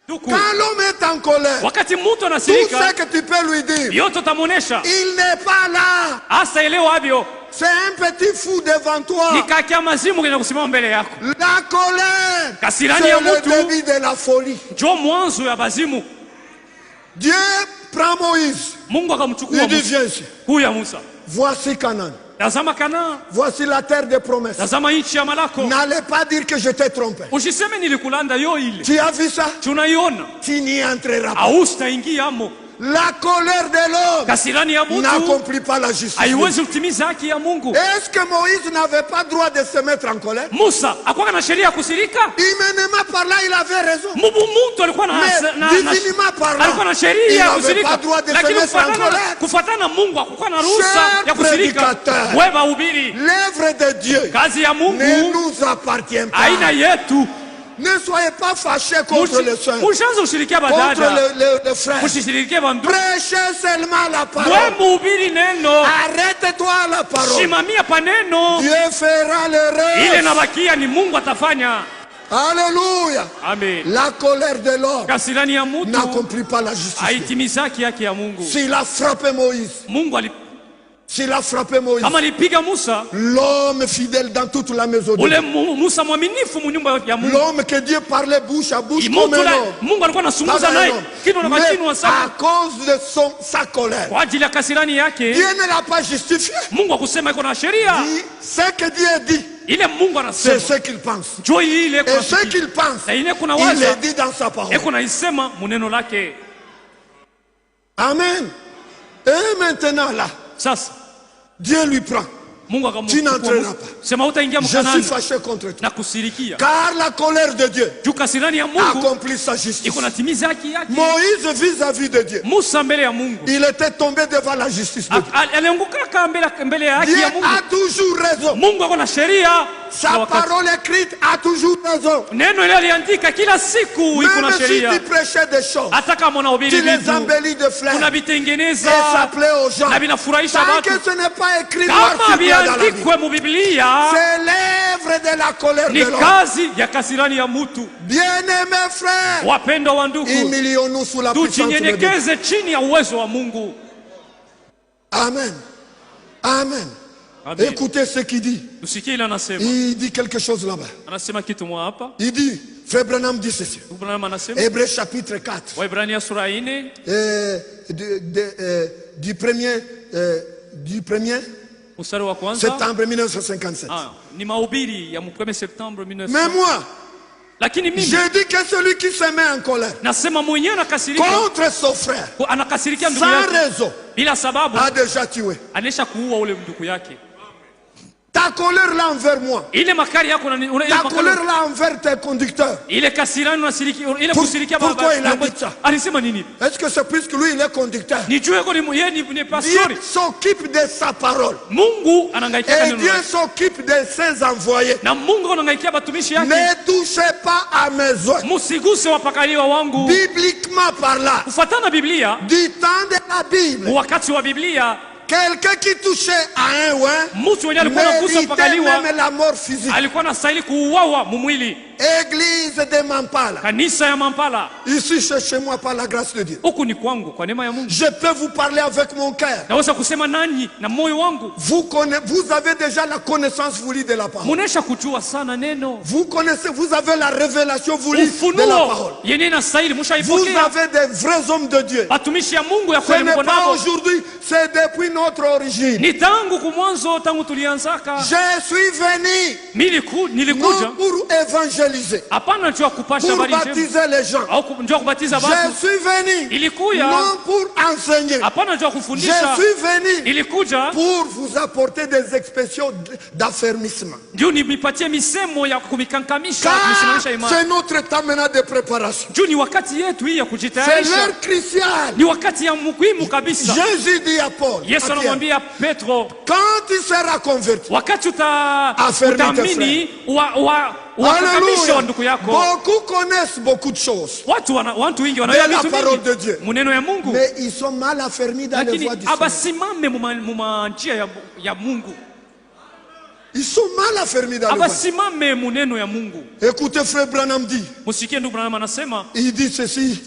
Quand l'homme est en colère, tout ce que tu peux lui dire, il n'est pas là. C'est un petit fou devant toi. La colère, c'est le début de la folie. Dieu prend Moïse. Il dit viens ici. Voici Canaan. Voici la terre des promesses. N'allez pas dire que je t'ai trompé. Tu as vu ça? Tu n'y entreras pas. La colère de l'homme n'accomplit pas la justice. Est-ce que Moïse n'avait pas droit de se mettre en colère? Humainement par là, il avait raison. Mais divinement par là, il n'avait pas droit de se mettre en colère. Cher prédicateur, l'œuvre de Dieu ne nous appartient pas. Ne soyez pas fâchés contre les soeurs, contre les frères. Prêchez seulement la parole. Arrête-toi à la parole. Dieu fera le reste. Alléluia. Amen. La colère de l'homme n'accomplit pas la justice. S'il a frappé Moïse, s'il a frappé Moïse, l'homme fidèle dans toute la maison de Dieu, l'homme que Dieu parlait bouche à bouche comme un homme, mais à cause de sa colère, Dieu ne l'a pas justifié. Ce que Dieu dit, c'est ce qu'il pense. Et ce qu'il pense, il le dit dans sa parole. Amen. Et maintenant là, Dieu lui prend. Tu n'entreras pas. Je suis fâché contre toi. Car la colère de Dieu accomplit sa justice. Moïse vis-à-vis de Dieu, il était tombé devant la justice de Dieu. Dieu a toujours raison. Sa parole écrite a toujours raison. Même si tu prêchais des choses, tu les embellis de fleurs et ça plaît aux gens. Tant que ce n'est pas écrit noir sur blanc dans la Bible, c'est l'œuvre de la colère de l'homme. Bien-aimés frères, humilions-nous sous la puissance de Dieu. Amen. Amen. Écoutez ce qu'il dit. Il dit quelque chose là-bas. Il dit, Frère Branham dit ceci. Hébreux chapitre 4. Du 1er septembre 1957. Mais moi, je dis que celui qui se met en colère contre son frère sans raison a déjà tué. Ta colère là envers moi, ta colère là envers tes conducteurs, pourquoi il a dit ça? Est-ce que c'est puisque lui il est conducteur? Dieu s'occupe de sa parole et Dieu s'occupe de ses envoyés. Ne touchez pas à mes oeufs. Bibliquement par là, du temps de la Bible, quelqu'un qui touchait à un oin méritait même la mort physique. Église de Mampala. Ici c'est chez moi par la grâce de Dieu. Je peux vous parler avec mon cœur. Vous avez déjà la connaissance voulue de la parole. Vous connaissez, vous avez la révélation voulue de la parole. Vous avez des vrais hommes de Dieu. Ce n'est pas aujourd'hui, c'est depuis notre origine. Je suis venu non pour évangéliser, pour baptiser les gens. Je suis venu non pour enseigner. Je suis venu pour vous apporter des expressions d'affermissement. Car c'est notre temps maintenant de préparation. C'est l'heure cruciale. Jésus dit à Paul, quand tu seras converti, affermis tes frères. Alléluia. Beaucoup connaissent beaucoup de choses de la parole de Dieu, mais ils sont mal affermis dans les voies du Seigneur. Ils sont mal affermis dans le voile. Écoutez frère Branham dit. Il dit ceci.